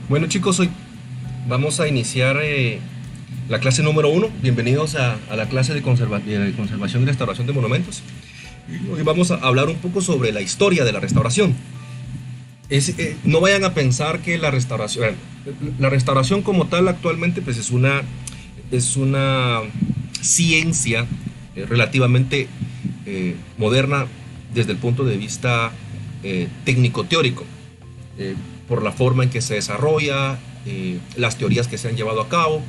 Bueno chicos, hoy vamos a iniciar la clase número 1. Bienvenidos a la clase de conservación y restauración de monumentos. Y hoy vamos a hablar un poco sobre la historia de la restauración. No vayan a pensar que la restauración como tal actualmente pues es una ciencia relativamente moderna desde el punto de vista técnico-teórico. Por la forma en que se desarrolla, las teorías que se han llevado a cabo,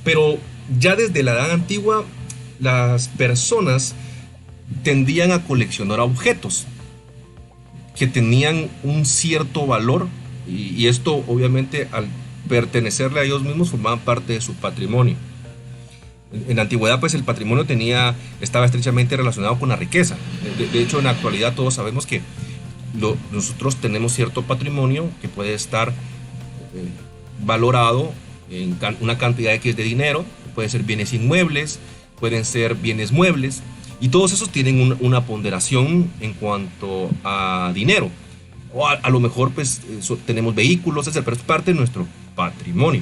pero ya desde la edad antigua las personas tendían a coleccionar objetos que tenían un cierto valor y esto obviamente al pertenecerle a ellos mismos formaban parte de su patrimonio. En la antigüedad pues el patrimonio estaba estrechamente relacionado con la riqueza. De hecho en la actualidad todos sabemos que nosotros tenemos cierto patrimonio que puede estar valorado en una cantidad X de dinero, puede ser bienes inmuebles, pueden ser bienes muebles, y todos esos tienen una ponderación en cuanto a dinero. O a lo mejor pues tenemos vehículos, pero es parte de nuestro patrimonio.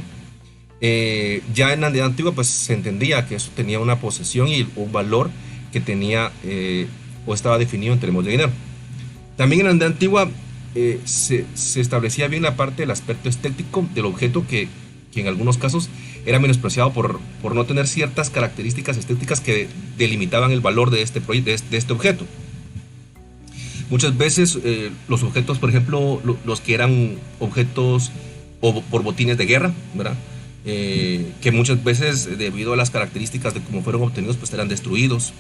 Ya en la edad antigua pues se entendía que eso tenía una posesión y un valor que tenía o estaba definido en términos de dinero. También en la edad antigua se establecía bien la parte del aspecto estético del objeto que en algunos casos era menospreciado por no tener ciertas características estéticas que delimitaban el valor de este objeto. Muchas veces los objetos, por ejemplo, los que eran objetos o por botines de guerra, ¿verdad? Que muchas veces debido a las características de cómo fueron obtenidos pues eran destruidos.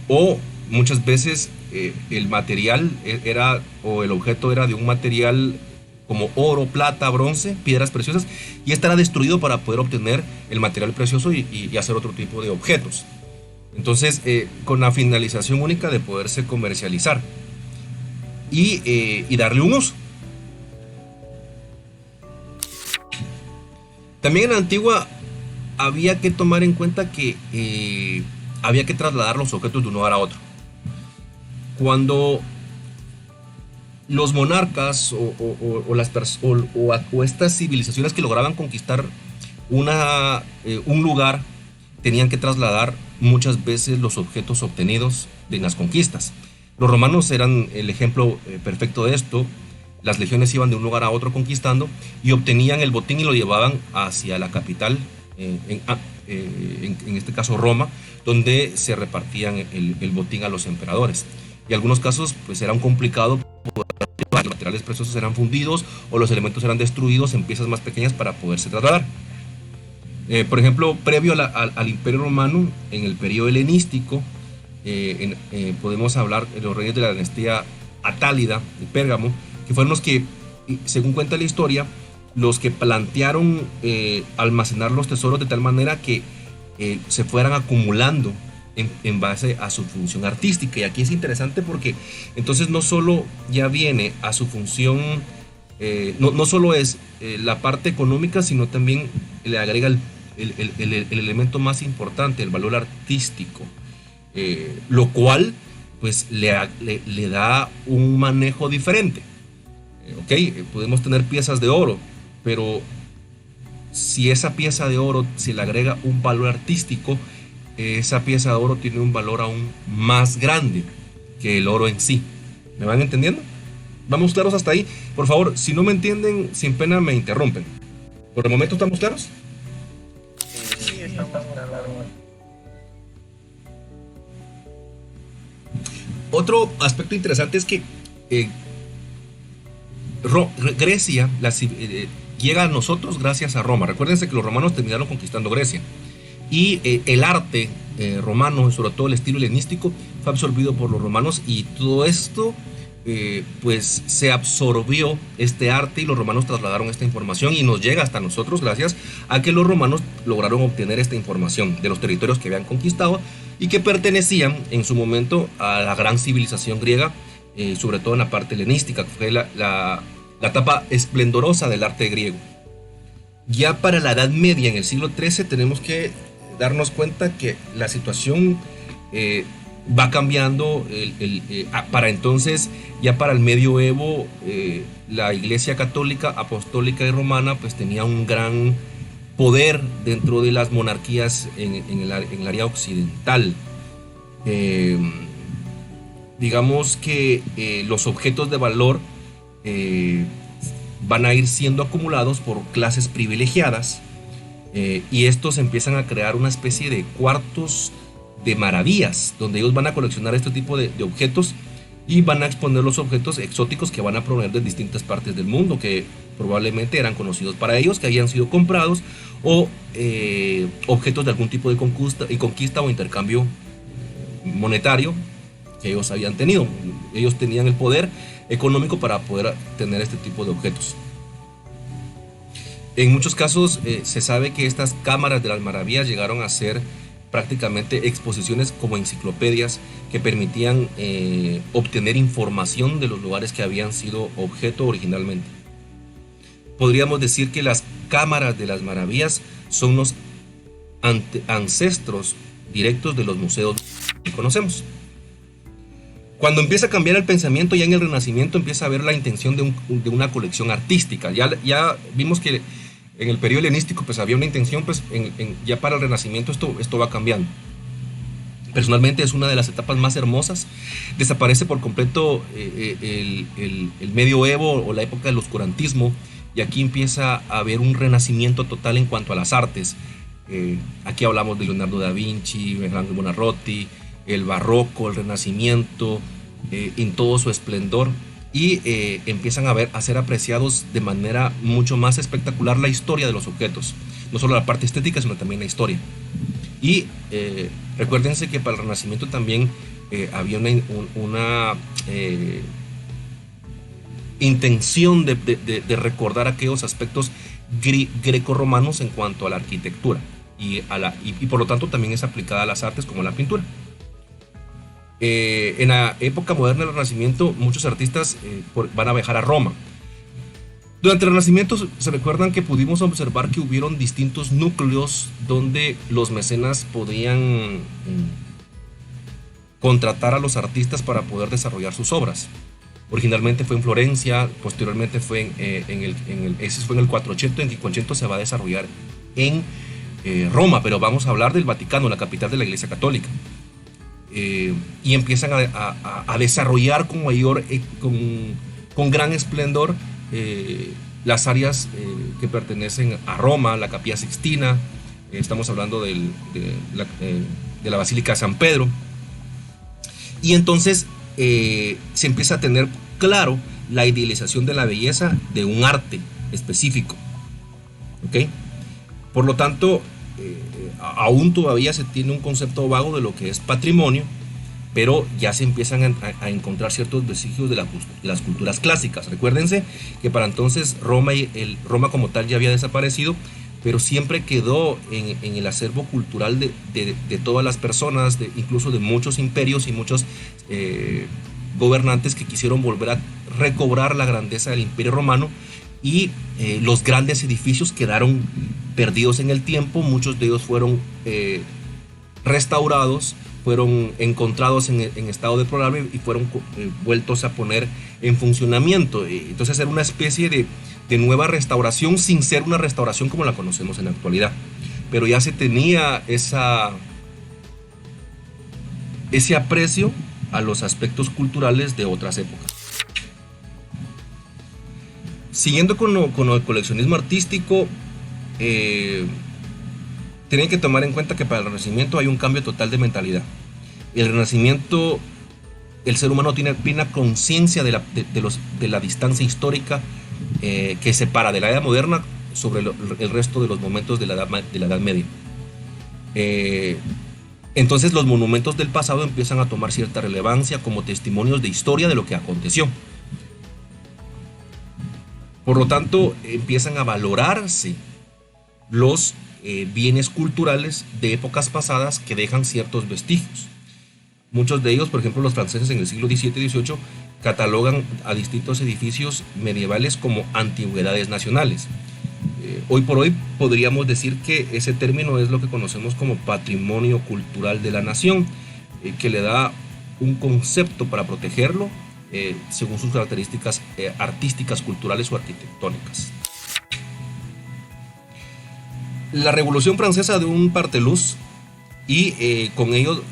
O muchas veces el material o el objeto era de un material como oro, plata, bronce, piedras preciosas, y este era destruido para poder obtener el material precioso y hacer otro tipo de objetos. Entonces, con la finalización única de poderse comercializar y darle un uso. También en la antigua había que tomar en cuenta que había que trasladar los objetos de un lugar a otro. Cuando los monarcas o estas civilizaciones que lograban conquistar un lugar tenían que trasladar muchas veces los objetos obtenidos de las conquistas. Los romanos eran el ejemplo perfecto de esto. Las legiones iban de un lugar a otro conquistando y obtenían el botín y lo llevaban hacia la capital, en este caso Roma, donde se repartían el botín a los emperadores. Y en algunos casos pues era un complicado, los materiales preciosos eran fundidos o los elementos eran destruidos en piezas más pequeñas para poderse trasladar. Por ejemplo, previo al Imperio Romano, en el periodo helenístico, podemos hablar de los reyes de la dinastía Atálida de Pérgamo, que fueron los que, según cuenta la historia, los que plantearon almacenar los tesoros de tal manera que se fueran acumulando en base a su función artística. Y aquí es interesante porque entonces no solo ya viene a su función, no solo es la parte económica, sino también le agrega el elemento más importante, el valor artístico, lo cual pues le da un manejo diferente. Podemos tener piezas de oro, pero si esa pieza de oro se le agrega un valor artístico, esa pieza de oro tiene un valor aún más grande que el oro en sí. ¿Me van entendiendo? ¿Vamos claros hasta ahí? Por favor, si no me entienden, sin pena me interrumpen. ¿Por el momento estamos claros? Sí, estamos claros. Otro aspecto interesante es que Grecia llega a nosotros gracias a Roma. Recuérdense que los romanos terminaron conquistando Grecia. Y el arte romano, sobre todo el estilo helenístico, fue absorbido por los romanos, y todo esto pues se absorbió este arte y los romanos trasladaron esta información y nos llega hasta nosotros gracias a que los romanos lograron obtener esta información de los territorios que habían conquistado y que pertenecían en su momento a la gran civilización griega, sobre todo en la parte helenística, que fue la etapa esplendorosa del arte griego. Ya para la Edad Media, en el siglo XIII, tenemos que darnos cuenta que la situación va cambiando. Para entonces, ya para el medioevo, la Iglesia católica, apostólica y romana pues tenía un gran poder dentro de las monarquías en el área occidental. Digamos que los objetos de valor van a ir siendo acumulados por clases privilegiadas, y estos empiezan a crear una especie de cuartos de maravillas, donde ellos van a coleccionar este tipo de objetos y van a exponer los objetos exóticos que van a provenir de distintas partes del mundo, que probablemente eran conocidos para ellos, que habían sido comprados, o objetos de algún tipo de conquista o intercambio monetario que ellos habían tenido. Ellos tenían el poder económico para poder tener este tipo de objetos. En muchos casos se sabe que estas cámaras de las maravillas llegaron a ser prácticamente exposiciones como enciclopedias que permitían obtener información de los lugares que habían sido objeto originalmente. Podríamos decir que las cámaras de las maravillas son los ancestros directos de los museos que conocemos. Cuando empieza a cambiar el pensamiento, ya en el Renacimiento empieza a haber la intención de una colección artística. Ya vimos que en el periodo helenístico pues había una intención, pues ya para el Renacimiento esto va cambiando. Personalmente es una de las etapas más hermosas. Desaparece por completo el medioevo o la época del oscurantismo, y aquí empieza a haber un renacimiento total en cuanto a las artes. Aquí hablamos de Leonardo da Vinci, Michelangelo Buonarroti, el barroco, el renacimiento, en todo su esplendor, y empiezan a ser apreciados de manera mucho más espectacular la historia de los objetos, no solo la parte estética, sino también la historia. Y recuérdense que para el Renacimiento también había una intención de recordar aquellos aspectos grecorromanos en cuanto a la arquitectura, y por lo tanto también es aplicada a las artes como la pintura. En la época moderna del Renacimiento, muchos artistas van a viajar a Roma. Durante el Renacimiento se recuerdan que pudimos observar que hubieron distintos núcleos donde los mecenas podían contratar a los artistas para poder desarrollar sus obras. Originalmente fue en Florencia, posteriormente fue en el 400, en 500 se va a desarrollar en Roma, pero vamos a hablar del Vaticano, la capital de la Iglesia Católica. Y empiezan a desarrollar con mayor, con gran esplendor las áreas que pertenecen a Roma, la Capilla Sixtina. Estamos hablando de la Basílica de San Pedro, y entonces se empieza a tener claro la idealización de la belleza de un arte específico, ¿ok? Por lo tanto, aún todavía se tiene un concepto vago de lo que es patrimonio, pero ya se empiezan a encontrar ciertos vestigios de las culturas clásicas. Recuérdense que para entonces Roma como tal ya había desaparecido, pero siempre quedó en el acervo cultural de todas las personas, incluso de muchos imperios y muchos gobernantes que quisieron volver a recobrar la grandeza del Imperio Romano, y los grandes edificios quedaron perdidos en el tiempo. Muchos de ellos fueron restaurados, fueron encontrados en estado deplorable y fueron vueltos a poner en funcionamiento. Entonces era una especie de nueva restauración, sin ser una restauración como la conocemos en la actualidad, pero ya se tenía ese aprecio a los aspectos culturales de otras épocas. Siguiendo con el coleccionismo artístico, tienen que tomar en cuenta que para el Renacimiento hay un cambio total de mentalidad. El Renacimiento, el ser humano tiene plena conciencia de la distancia histórica que separa de la Edad Moderna sobre el resto de los momentos de la Edad Media. Entonces los monumentos del pasado empiezan a tomar cierta relevancia como testimonios de historia de lo que aconteció. Por lo tanto, empiezan a valorarse los bienes culturales de épocas pasadas que dejan ciertos vestigios. Muchos de ellos, por ejemplo, los franceses en el siglo XVII y XVIII, catalogan a distintos edificios medievales como antigüedades nacionales. Hoy por hoy podríamos decir que ese término es lo que conocemos como patrimonio cultural de la nación, que le da un concepto para protegerlo según sus características artísticas, culturales o arquitectónicas. La Revolución Francesa dio un parteluz y con ello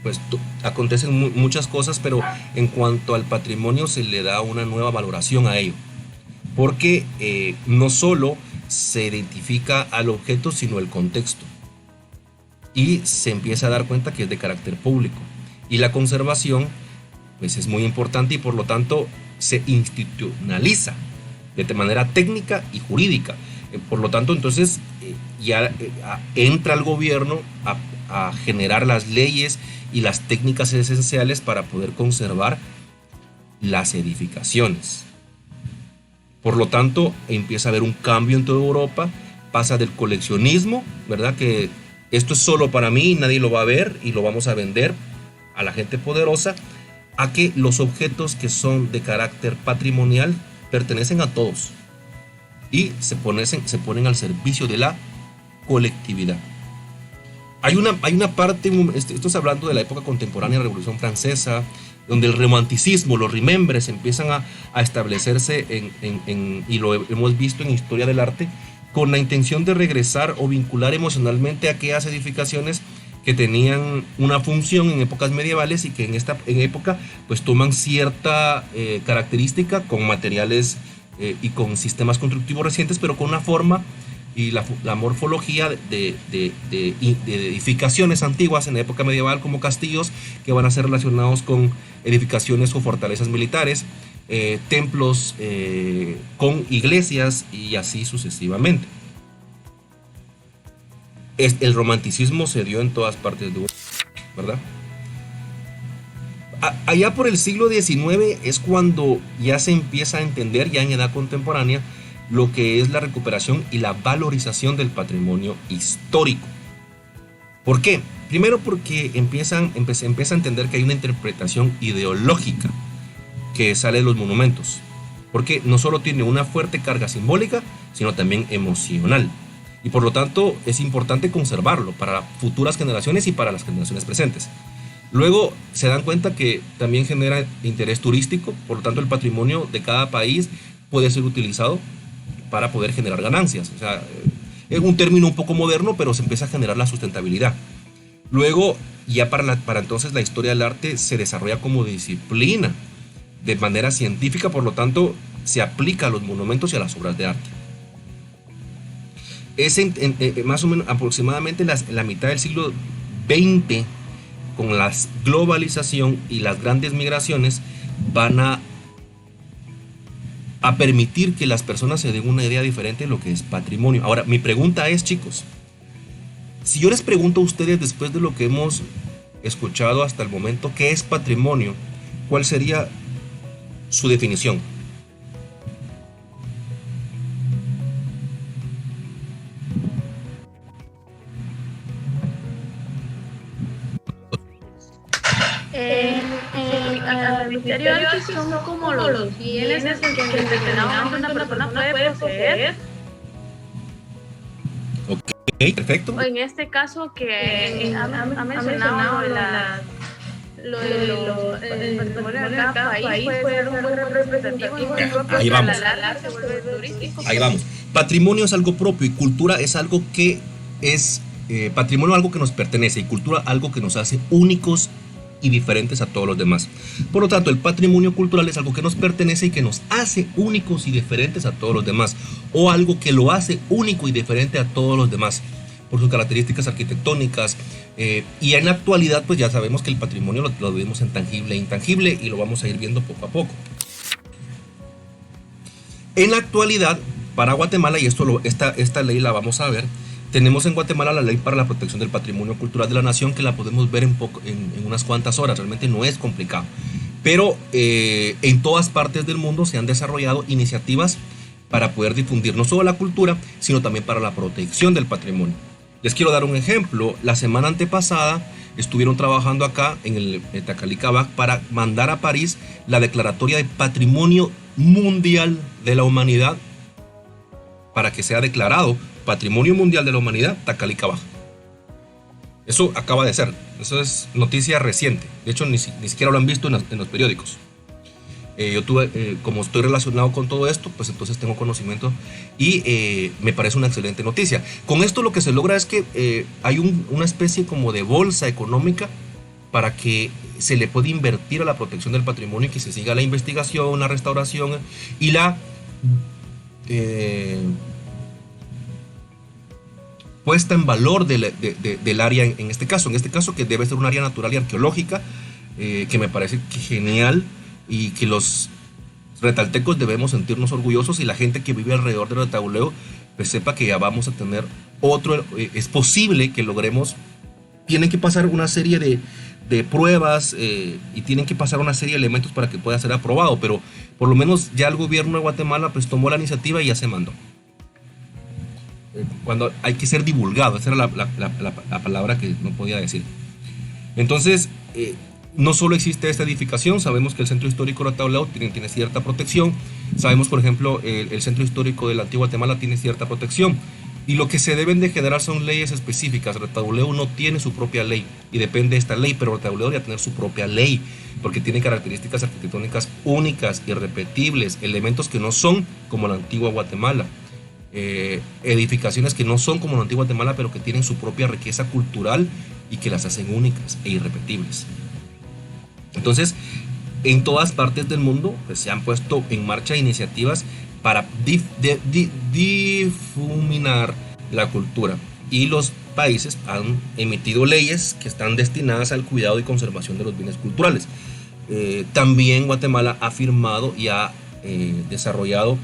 pues acontecen muchas cosas, pero en cuanto al patrimonio se le da una nueva valoración a ello, porque no solo se identifica al objeto, sino el contexto, y se empieza a dar cuenta que es de carácter público, y la conservación pues es muy importante, y por lo tanto se institucionaliza de manera técnica y jurídica. Por lo tanto, entonces ya entra el gobierno a generar las leyes y las técnicas esenciales para poder conservar las edificaciones. Por lo tanto, empieza a haber un cambio en toda Europa, pasa del coleccionismo, ¿verdad? Que esto es solo para mí, nadie lo va a ver y lo vamos a vender a la gente poderosa, a que los objetos que son de carácter patrimonial pertenecen a todos y se ponen al servicio de la colectividad. Hay una parte, esto es hablando de la época contemporánea de la Revolución Francesa, donde el romanticismo, los remembres empiezan a establecerse y lo hemos visto en historia del arte, con la intención de regresar o vincular emocionalmente a aquellas edificaciones que tenían una función en épocas medievales y que en esta época pues toman cierta característica con materiales y con sistemas constructivos recientes, pero con una forma y la morfología de edificaciones antiguas en la época medieval, como castillos que van a ser relacionados con edificaciones o fortalezas militares, templos con iglesias y así sucesivamente. El romanticismo se dio en todas partes de Europa, ¿verdad? Allá por el siglo XIX es cuando ya se empieza a entender, ya en edad contemporánea, lo que es la recuperación y la valorización del patrimonio histórico. ¿Por qué? Primero porque empieza a entender que hay una interpretación ideológica que sale de los monumentos, porque no solo tiene una fuerte carga simbólica, sino también emocional. Y por lo tanto es importante conservarlo para futuras generaciones y para las generaciones presentes. Luego se dan cuenta que también genera interés turístico, por lo tanto el patrimonio de cada país puede ser utilizado para poder generar ganancias. O sea, es un término un poco moderno, pero se empieza a generar la sustentabilidad. Luego, ya para entonces la historia del arte se desarrolla como disciplina de manera científica, por lo tanto se aplica a los monumentos y a las obras de arte. Es más o menos aproximadamente la mitad del siglo XX, con la globalización y las grandes migraciones, van a permitir que las personas se den una idea diferente de lo que es patrimonio. Ahora, mi pregunta es, chicos, si yo les pregunto a ustedes, después de lo que hemos escuchado hasta el momento, ¿qué es patrimonio? ¿Cuál sería su definición? Al criterio antes son como los bienes que determinadamente una persona puede poseer. Ok, perfecto. En este caso que ha mencionado el patrimonio de cada país puede ser un buen representativo. Ahí vamos. Ahí vamos. Patrimonio es algo propio y cultura es algo que es patrimonio, algo que nos pertenece, y cultura algo que nos hace únicos y diferentes a todos los demás. Por lo tanto, el patrimonio cultural es algo que nos pertenece y que nos hace únicos y diferentes a todos los demás, o algo que lo hace único y diferente a todos los demás por sus características arquitectónicas, y en la actualidad pues ya sabemos que el patrimonio lo vemos en tangible e intangible y lo vamos a ir viendo poco a poco. En la actualidad, para Guatemala, y esta ley la vamos a ver, tenemos en Guatemala la Ley para la Protección del Patrimonio Cultural de la Nación, que la podemos ver en unas cuantas horas, realmente no es complicado. Pero en todas partes del mundo se han desarrollado iniciativas para poder difundir no solo la cultura, sino también para la protección del patrimonio. Les quiero dar un ejemplo. La semana antepasada estuvieron trabajando acá en el Tacalicabac para mandar a París la declaratoria de Patrimonio Mundial de la Humanidad, para que sea declarado Patrimonio Mundial de la Humanidad Tacalicabac. Eso acaba de ser, eso es noticia reciente. De hecho, ni siquiera lo han visto en los periódicos. Yo tuve, como estoy relacionado con todo esto, pues entonces tengo conocimiento y me parece una excelente noticia. Con esto lo que se logra es que hay una especie como de bolsa económica para que se le pueda invertir a la protección del patrimonio y que se siga la investigación, la restauración y la puesta en valor del área en este caso. En este caso, que debe ser un área natural y arqueológica, que me parece que genial, y que los retaltecos debemos sentirnos orgullosos, y la gente que vive alrededor del Retauleo pues sepa que ya vamos a tener otro, es posible que logremos. Tienen que pasar una serie de pruebas y tienen que pasar una serie de elementos para que pueda ser aprobado, pero por lo menos ya el gobierno de Guatemala pues tomó la iniciativa y ya se mandó. Cuando hay que ser divulgado, esa era la palabra que no podía decir. Entonces, no solo existe esta edificación, sabemos que el centro histórico de Retauleo tiene cierta protección. Sabemos, por ejemplo, el centro histórico de la antigua Guatemala tiene cierta protección. Y lo que se deben de generar son leyes específicas. Retauleo no tiene su propia ley y depende de esta ley, pero Retauleo debería tener su propia ley porque tiene características arquitectónicas únicas, irrepetibles, elementos que no son como la antigua Guatemala. Edificaciones que no son como la antigua Guatemala, pero que tienen su propia riqueza cultural y que las hacen únicas e irrepetibles. Entonces, en todas partes del mundo pues, se han puesto en marcha iniciativas para difuminar la cultura, y los países han emitido leyes que están destinadas al cuidado y conservación de los bienes culturales. También Guatemala ha firmado y ha desarrollado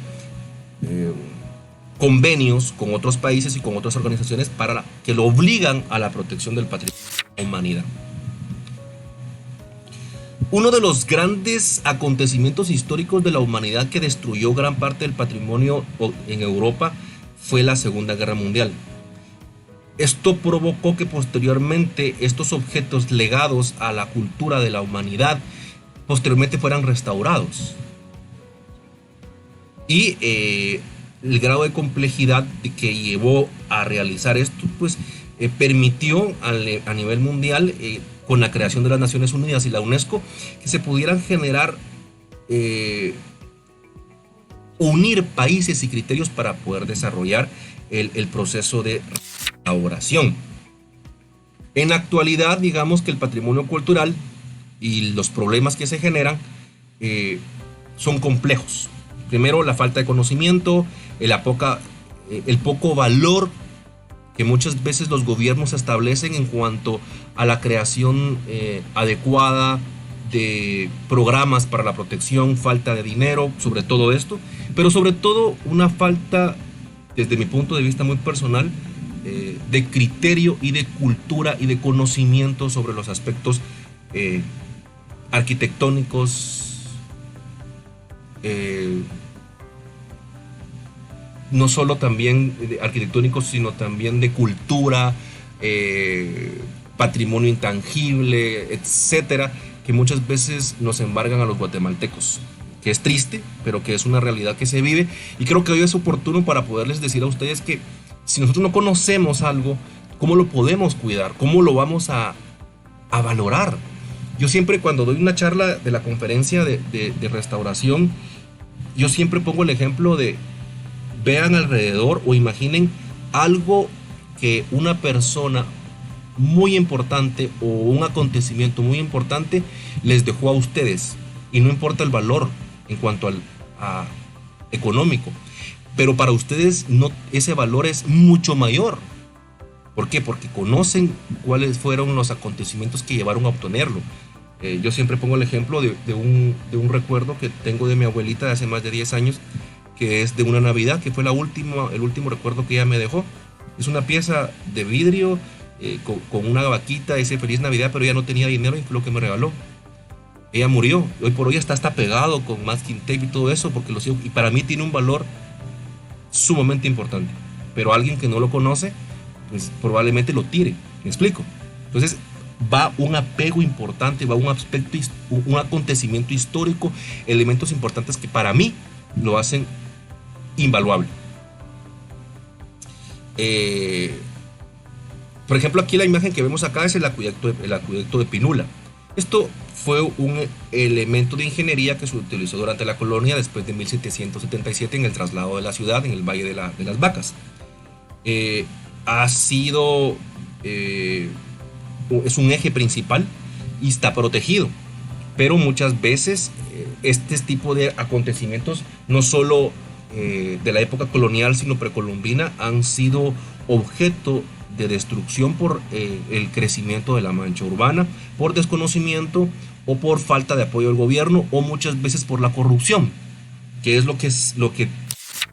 convenios con otros países y con otras organizaciones para que lo obligan a la protección del patrimonio de la humanidad. Uno de los grandes acontecimientos históricos de la humanidad que destruyó gran parte del patrimonio en Europa fue la Segunda Guerra Mundial. Esto provocó que posteriormente estos objetos legados a la cultura de la humanidad posteriormente fueran restaurados. Y el grado de complejidad que llevó a realizar esto, pues permitió a nivel mundial, con la creación de las Naciones Unidas y la UNESCO, que se pudieran generar, unir países y criterios para poder desarrollar el proceso de restauración. En la actualidad, digamos que el patrimonio cultural y los problemas que se generan son complejos. Primero, la falta de conocimiento, el poco valor que muchas veces los gobiernos establecen en cuanto a la creación adecuada de programas para la protección, falta de dinero, sobre todo esto, pero sobre todo una falta, desde mi punto de vista muy personal, de criterio y de cultura y de conocimiento sobre los aspectos arquitectónicos, no solo también arquitectónicos, sino también de cultura, patrimonio intangible, etcétera, que muchas veces nos embargan a los guatemaltecos, que es triste, pero que es una realidad que se vive. Y creo que hoy es oportuno para poderles decir a ustedes que si nosotros no conocemos algo, ¿cómo lo podemos cuidar? ¿Cómo lo vamos a valorar? Yo siempre, cuando doy una charla de la conferencia de restauración, yo siempre pongo el ejemplo de: vean alrededor o imaginen algo que una persona muy importante o un acontecimiento muy importante les dejó a ustedes, y no importa el valor en cuanto a económico, pero para ustedes ese valor es mucho mayor. ¿Por qué? Porque conocen cuáles fueron los acontecimientos que llevaron a obtenerlo. Yo siempre pongo el ejemplo de un recuerdo que tengo de mi abuelita de hace más de 10 años, que es de una Navidad, que fue el último recuerdo que ella me dejó. Es una pieza de vidrio con una vaquita, dice Feliz Navidad, pero ella no tenía dinero y fue lo que me regaló. Ella murió, hoy por hoy está pegado con masking tape y todo eso, porque y para mí tiene un valor sumamente importante, pero alguien que no lo conoce, pues probablemente lo tire. ¿Me explico? Entonces va un apego importante, va un aspecto, un acontecimiento histórico, elementos importantes que para mí lo hacen invaluable. Por ejemplo, aquí la imagen que vemos acá es el acueducto de Pinula. Esto fue un elemento de ingeniería que se utilizó durante la colonia después de 1777 en el traslado de la ciudad en el Valle de las Vacas. Ha sido, es un eje principal y está protegido, pero muchas veces este tipo de acontecimientos, no solo de la época colonial, sino precolombina, han sido objeto de destrucción por el crecimiento de la mancha urbana, por desconocimiento o por falta de apoyo del gobierno, o muchas veces por la corrupción, que es lo que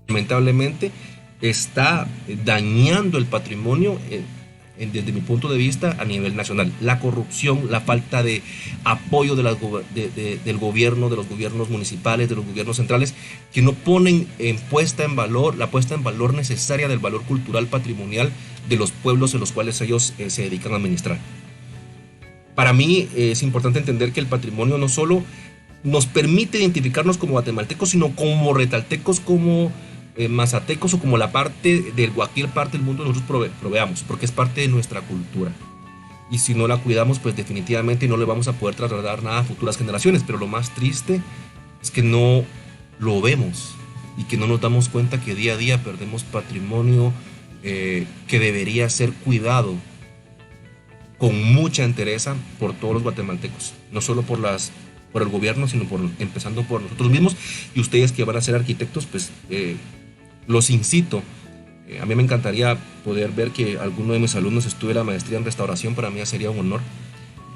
lamentablemente está dañando el patrimonio desde mi punto de vista a nivel nacional. La corrupción, la falta de apoyo del gobierno, de los gobiernos municipales, de los gobiernos centrales, que no ponen la puesta en valor necesaria del valor cultural patrimonial de los pueblos en los cuales ellos se dedican a administrar. Para mí es importante entender que el patrimonio no solo nos permite identificarnos como guatemaltecos, sino como retaltecos, como mazatecos, o como cualquier parte del mundo nosotros proveamos, porque es parte de nuestra cultura. Y si no la cuidamos, pues definitivamente no le vamos a poder trasladar nada a futuras generaciones. Pero lo más triste es que no lo vemos y que no nos damos cuenta que día a día perdemos patrimonio que debería ser cuidado con mucha entereza por todos los guatemaltecos, no solo por el gobierno, sino empezando por nosotros mismos. Y ustedes que van a ser arquitectos, pues los incito. A mí me encantaría poder ver que alguno de mis alumnos estudie la maestría en restauración. Para mí sería un honor.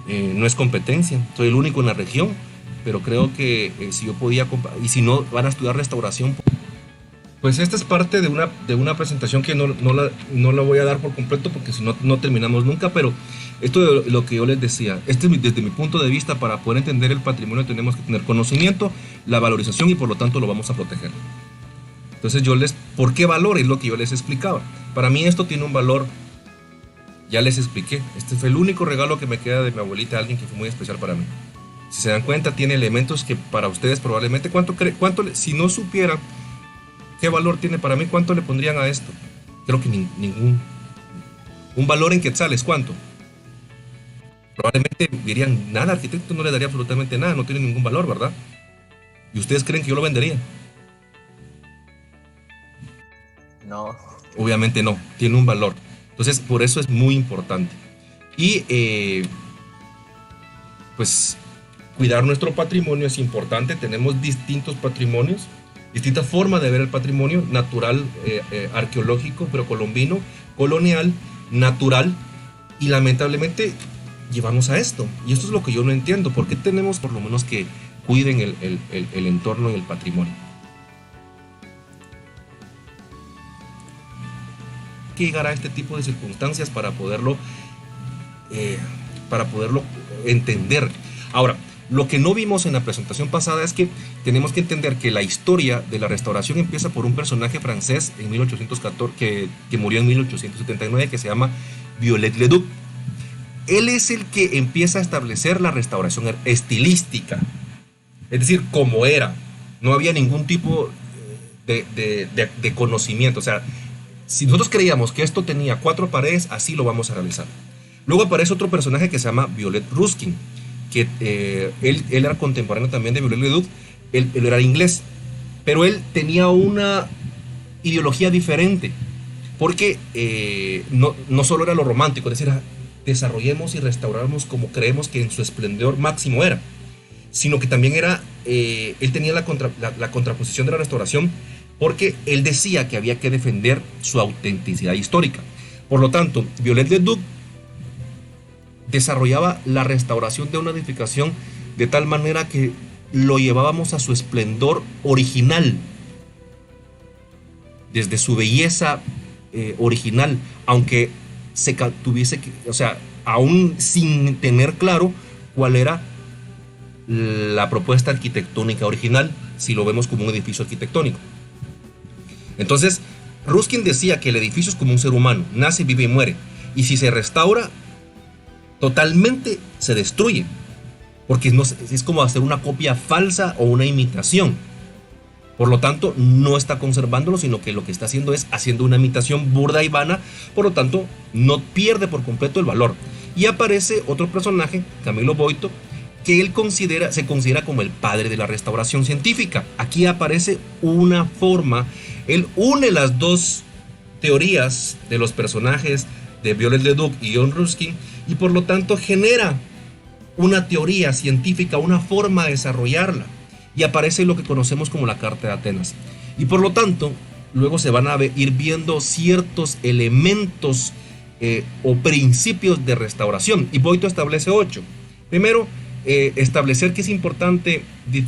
No es competencia, soy el único en la región, pero creo que si yo podía, y si no van a estudiar restauración, pues esta es parte de una presentación que no la voy a dar por completo, porque si no, no terminamos nunca. Pero esto de lo que yo les decía, desde mi punto de vista, para poder entender el patrimonio tenemos que tener conocimiento, la valorización, y por lo tanto lo vamos a proteger. Entonces ¿por qué valor? Es lo que yo les explicaba. Para mí esto tiene un valor, ya les expliqué. Este fue el único regalo que me queda de mi abuelita, alguien que fue muy especial para mí. Si se dan cuenta, tiene elementos que para ustedes probablemente, si no supieran qué valor tiene para mí, ¿cuánto le pondrían a esto? Creo que ningún. Un valor en quetzales, ¿cuánto? Probablemente dirían, nada, arquitecto no le daría absolutamente nada, no tiene ningún valor, ¿verdad? ¿Y ustedes creen que yo lo vendería? No. Obviamente no, tiene un valor. Entonces, por eso es muy importante. Y pues cuidar nuestro patrimonio es importante. Tenemos distintos patrimonios, distintas formas de ver el patrimonio: natural, arqueológico, precolombino, colonial, natural. Y lamentablemente llevamos a esto. Y esto es lo que yo no entiendo. ¿Por qué tenemos por lo menos que cuiden el entorno y el patrimonio? Hay que llegar a este tipo de circunstancias para poderlo entender. Ahora, lo que no vimos en la presentación pasada es que tenemos que entender que la historia de la restauración empieza por un personaje francés en 1814 que murió en 1879, que se llama Viollet-le-Duc. Él es el que empieza a establecer la restauración estilística, es decir, como era. No había ningún tipo de conocimiento. O sea, si nosotros creíamos que esto tenía 4 paredes, así lo vamos a realizar. Luego aparece otro personaje que se llama Viollet Ruskin, que él era contemporáneo también de Viollet-le-Duc. Él era inglés, pero él tenía una ideología diferente, porque no solo era lo romántico, es decir, desarrollemos y restauramos como creemos que en su esplendor máximo era, sino que también él tenía la contraposición de la restauración, porque él decía que había que defender su autenticidad histórica. Por lo tanto, Viollet-le-Duc desarrollaba la restauración de una edificación de tal manera que lo llevábamos a su esplendor original, desde su belleza original, aunque aún sin tener claro cuál era la propuesta arquitectónica original, si lo vemos como un edificio arquitectónico. Entonces, Ruskin decía que el edificio es como un ser humano: nace, vive y muere, y si se restaura, totalmente se destruye, porque es como hacer una copia falsa o una imitación. Por lo tanto, no está conservándolo, sino que lo que está haciendo es haciendo una imitación burda y vana, por lo tanto, no pierde por completo el valor. Y aparece otro personaje, Camilo Boito, que él se considera como el padre de la restauración científica. Aquí aparece una forma, él une las dos teorías de los personajes de Viollet-le-Duc y John Ruskin, y por lo tanto genera una teoría científica, una forma de desarrollarla, y aparece lo que conocemos como la Carta de Atenas. Y por lo tanto, luego se van a ir viendo ciertos elementos o principios de restauración, y Boito establece 8. Primero, establecer que es importante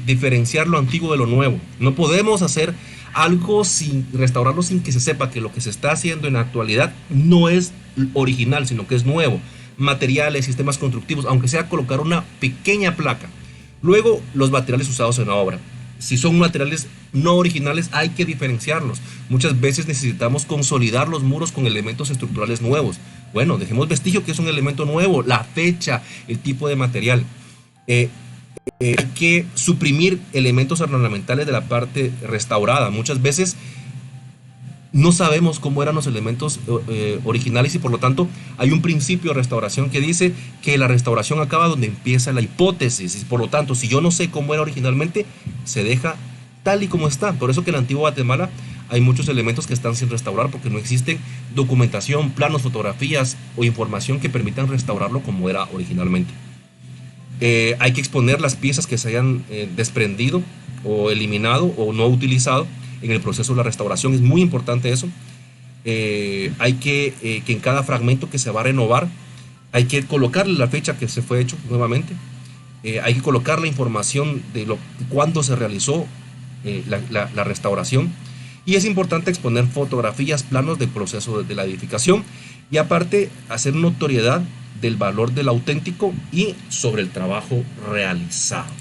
diferenciar lo antiguo de lo nuevo. No podemos hacer algo sin restaurarlo sin que se sepa que lo que se está haciendo en la actualidad no es original, sino que es nuevo. Materiales, sistemas constructivos, aunque sea colocar una pequeña placa. Luego, los materiales usados en la obra. Si son materiales no originales, hay que diferenciarlos. Muchas veces necesitamos consolidar los muros con elementos estructurales nuevos. Bueno, dejemos vestigio que es un elemento nuevo, la fecha, el tipo de material. Hay que suprimir elementos ornamentales de la parte restaurada. Muchas veces no sabemos cómo eran los elementos originales, y por lo tanto hay un principio de restauración que dice que la restauración acaba donde empieza la hipótesis, y por lo tanto, si yo no sé cómo era originalmente, se deja tal y como está. Por eso que en la antigua Guatemala hay muchos elementos que están sin restaurar, porque no existen documentación, planos, fotografías o información que permitan restaurarlo como era originalmente. Hay que exponer las piezas que se hayan desprendido o eliminado o no utilizado en el proceso de la restauración. Es muy importante eso. Hay que en cada fragmento que se va a renovar, hay que colocarle la fecha que se fue hecho nuevamente. Hay que colocar la información de cuándo se realizó la restauración. Y es importante exponer fotografías, planos del proceso de la edificación, y aparte hacer notoriedad del valor del auténtico y sobre el trabajo realizado.